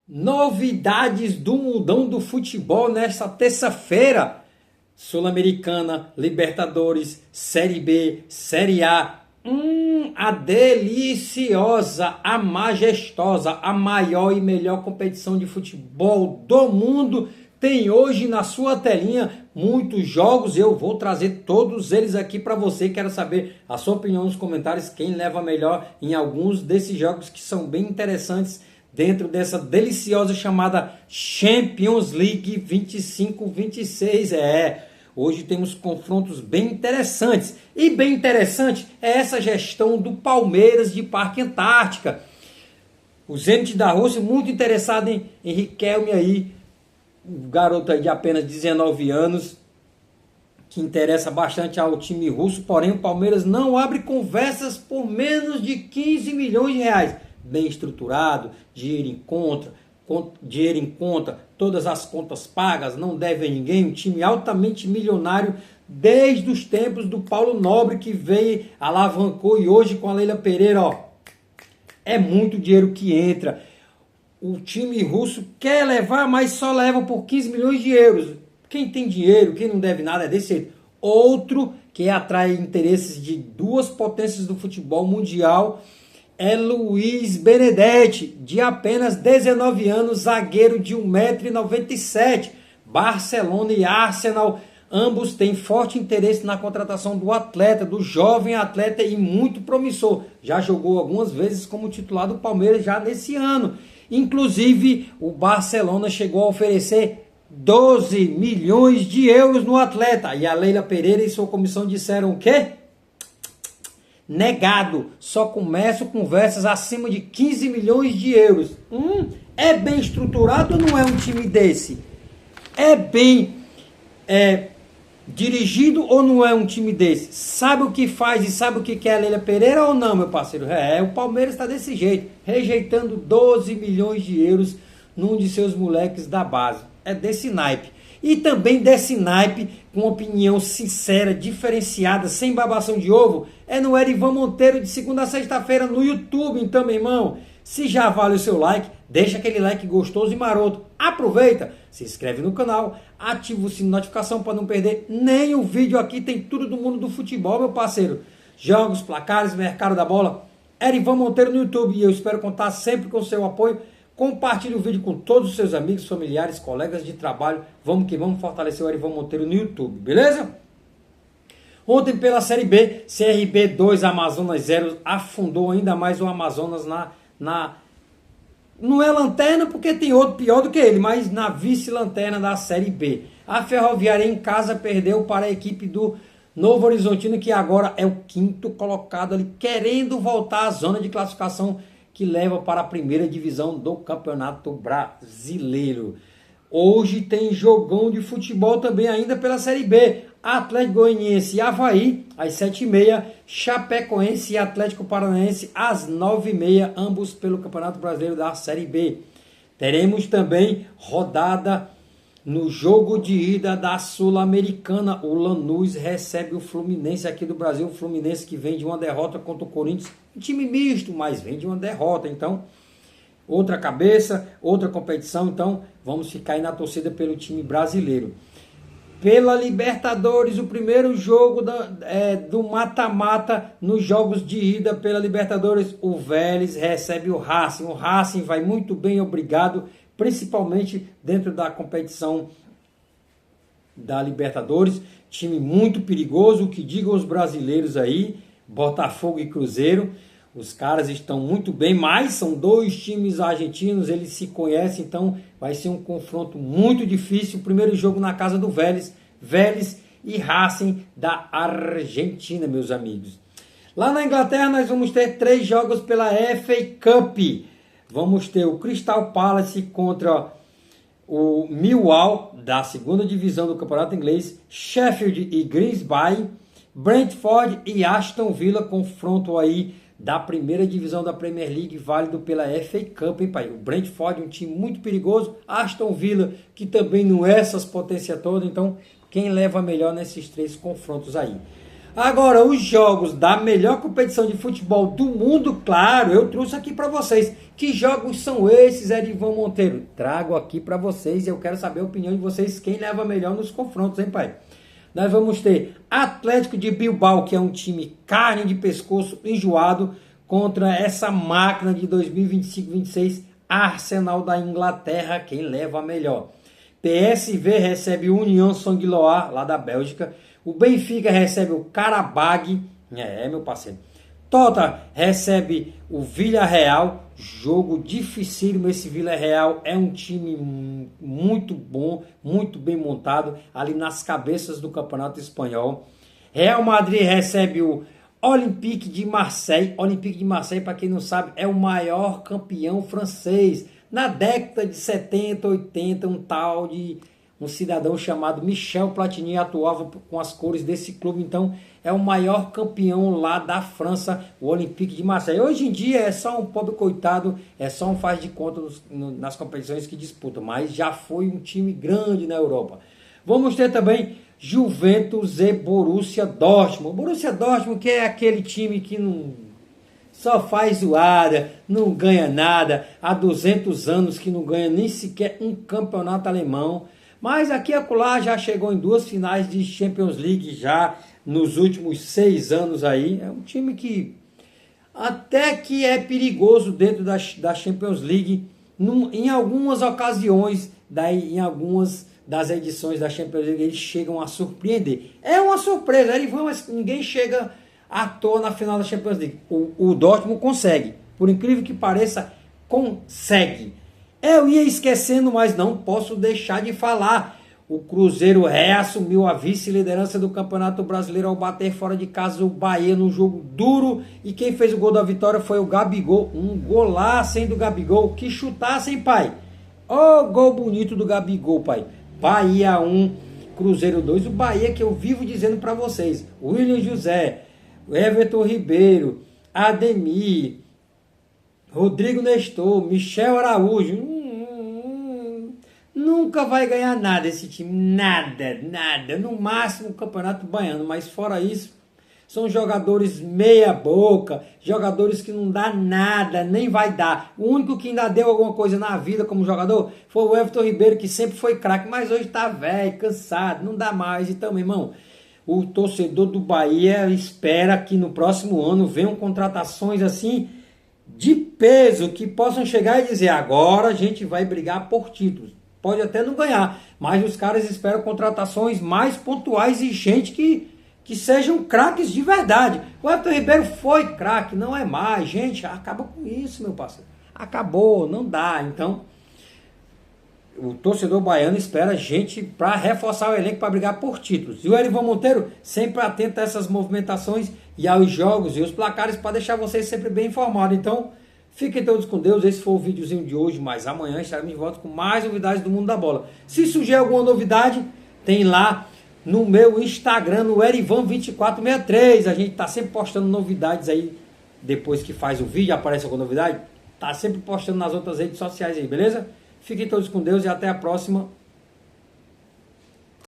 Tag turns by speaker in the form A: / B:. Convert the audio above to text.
A: Novidades do mundão do futebol nesta terça-feira. Sul-Americana, Libertadores, Série B, Série A. A deliciosa, a majestosa, a maior e melhor competição de futebol do mundo tem hoje na sua telinha muitos jogos. Eu vou trazer todos eles aqui para você. Quero saber a sua opinião nos comentários, quem leva melhor em alguns desses jogos que são bem interessantes dentro dessa deliciosa chamada Champions League 25-26. Hoje temos confrontos bem interessantes. E bem interessante é essa gestão do Palmeiras de Parque Antártica. O Zenit da Rússia muito interessado em Riquelme aí, um garoto aí de apenas 19 anos, que interessa bastante ao time russo, porém o Palmeiras não abre conversas por menos de 15 milhões de reais. Bem estruturado, dinheiro em conta, todas as contas pagas, não deve a ninguém, um time altamente milionário desde os tempos do Paulo Nobre, que veio, alavancou, e hoje com a Leila Pereira, é muito dinheiro que entra. O time russo quer levar, mas só leva por 15 milhões de euros. Quem tem dinheiro, quem não deve nada, é desse jeito. Outro que atrai interesses de duas potências do futebol mundial é Luiz Benedetti, de apenas 19 anos, zagueiro de 1,97 m. Barcelona e Arsenal, ambos têm forte interesse na contratação do atleta, do jovem atleta e muito promissor. Já jogou algumas vezes como titular do Palmeiras já nesse ano. Inclusive, o Barcelona chegou a oferecer 12 milhões de euros no atleta. E a Leila Pereira e sua comissão disseram o quê? Negado. Só começam conversas acima de 15 milhões de euros. É bem estruturado ou não é um time desse? É bem dirigido ou não é um time desse? Sabe o que faz e sabe o que quer a Leila Pereira ou não, meu parceiro? O Palmeiras está desse jeito, rejeitando 12 milhões de euros num de seus moleques da base. É desse naipe. E também desse naipe, com opinião sincera, diferenciada, sem babação de ovo, é no Erivan Monteiro, de segunda a sexta-feira no YouTube. Então, meu irmão, se já vale o seu like, deixa aquele like gostoso e maroto. Aproveita, se inscreve no canal, ativa o sininho de notificação para não perder nenhum vídeo. Aqui tem tudo do mundo do futebol, meu parceiro. Jogos, placares, mercado da bola. Erivan Monteiro no YouTube, e eu espero contar sempre com o seu apoio. Compartilhe o vídeo com todos os seus amigos, familiares, colegas de trabalho. Vamos que vamos fortalecer o Erivan Monteiro no YouTube, beleza? Ontem pela Série B, CRB 2, Amazonas 0, afundou ainda mais o Amazonas não é lanterna porque tem outro pior do que ele, mas na vice-lanterna da Série B. A Ferroviária em casa perdeu para a equipe do Novo Horizontino, que agora é o quinto colocado ali, querendo voltar à zona de classificação que leva para a primeira divisão do Campeonato Brasileiro. Hoje tem jogão de futebol também ainda pela Série B. Atlético Goianiense e Avaí, às 7h30. Chapecoense e Atlético Paranaense, às 9h30. Ambos pelo Campeonato Brasileiro da Série B. Teremos também rodada no jogo de ida da Sul-Americana. O Lanús recebe o Fluminense aqui do Brasil. O Fluminense que vem de uma derrota contra o Corinthians. Um time misto, mas vem de uma derrota. Então, outra cabeça, outra competição. Então, vamos ficar aí na torcida pelo time brasileiro. Pela Libertadores, o primeiro jogo do mata-mata nos jogos de ida pela Libertadores. O Vélez recebe o Racing. O Racing vai muito bem, obrigado. Principalmente dentro da competição da Libertadores. Time muito perigoso, o que digam os brasileiros aí, Botafogo e Cruzeiro. Os caras estão muito bem, mas são dois times argentinos, eles se conhecem, então vai ser um confronto muito difícil. O primeiro jogo na casa do Vélez, Vélez e Racing da Argentina, meus amigos. Lá na Inglaterra nós vamos ter 3 jogos pela FA Cup. Vamos ter o Crystal Palace contra o Millwall, da segunda divisão do Campeonato Inglês, Sheffield e Grimsby, Brentford e Aston Villa, confronto aí da primeira divisão da Premier League, válido pela FA Cup, hein, pai? O Brentford, um time muito perigoso, Aston Villa, que também não é essas potências todas, então quem leva melhor nesses 3 confrontos aí? Agora, os jogos da melhor competição de futebol do mundo, claro, eu trouxe aqui para vocês. Que jogos são esses, Erivan Monteiro? Trago aqui para vocês e eu quero saber a opinião de vocês, quem leva melhor nos confrontos, hein, pai? Nós vamos ter Atlético de Bilbao, que é um time carne de pescoço enjoado, contra essa máquina de 2025-26, Arsenal da Inglaterra, quem leva melhor. PSV recebe o União Saint-Gilloise, lá da Bélgica. O Benfica recebe o Karabag, meu parceiro. Tottenham recebe o Villarreal, jogo dificílimo. Esse Villarreal é um time muito bom, muito bem montado, ali nas cabeças do Campeonato Espanhol. Real Madrid recebe o Olympique de Marseille. Olympique de Marseille, para quem não sabe, é o maior campeão francês. Na década de 70, 80, um cidadão chamado Michel Platini atuava com as cores desse clube, então é o maior campeão lá da França, o Olympique de Marseille. Hoje em dia é só um pobre coitado, é só um faz de conta nas competições que disputa, mas já foi um time grande na Europa. Vamos ter também Juventus e Borussia Dortmund. Borussia Dortmund, que é aquele time que não só faz zoada, não ganha nada, há 200 anos que não ganha nem sequer um campeonato alemão. Mas aqui e acolá já chegou em 2 finais de Champions League já nos últimos 6 anos aí. É um time que até que é perigoso dentro da Champions League em algumas ocasiões, em algumas das edições da Champions League eles chegam a surpreender. É uma surpresa, mas ninguém chega à toa na final da Champions League. O Dortmund consegue, por incrível que pareça, consegue. Eu ia esquecendo, mas não posso deixar de falar. O Cruzeiro reassumiu a vice-liderança do Campeonato Brasileiro ao bater fora de casa o Bahia num jogo duro. E quem fez o gol da vitória foi o Gabigol. Um golaço, hein, do Gabigol. Que chutasse, hein, pai? Ó, gol bonito do Gabigol, pai. Bahia 1, Cruzeiro 2. O Bahia que eu vivo dizendo para vocês. William José, Everton Ribeiro, Ademir, Rodrigo Nestor, Michel Araújo. Nunca vai ganhar nada esse time. Nada. No máximo o Campeonato Baiano. Mas fora isso, são jogadores meia boca. Jogadores que não dá nada, nem vai dar. O único que ainda deu alguma coisa na vida como jogador foi o Everton Ribeiro, que sempre foi craque. Mas hoje tá velho, cansado, não dá mais. Então, meu irmão, o torcedor do Bahia espera que no próximo ano venham contratações assim de peso, que possam chegar e dizer, agora a gente vai brigar por títulos. Pode até não ganhar, mas os caras esperam contratações mais pontuais e gente que sejam craques de verdade. O Everton Ribeiro foi craque, não é mais. Gente, acaba com isso, meu parceiro. Acabou, não dá. Então, o torcedor baiano espera gente para reforçar o elenco para brigar por títulos. E o Erivan Monteiro sempre atento a essas movimentações e aos jogos e os placares para deixar vocês sempre bem informados. Então, fiquem todos com Deus. Esse foi o videozinho de hoje, mas amanhã estaremos de volta com mais novidades do mundo da bola. Se surgir alguma novidade, tem lá no meu Instagram, no Erivan2463. A gente está sempre postando novidades aí. Depois que faz o vídeo, aparece alguma novidade. Tá sempre postando nas outras redes sociais aí, beleza? Fiquem todos com Deus e até a próxima.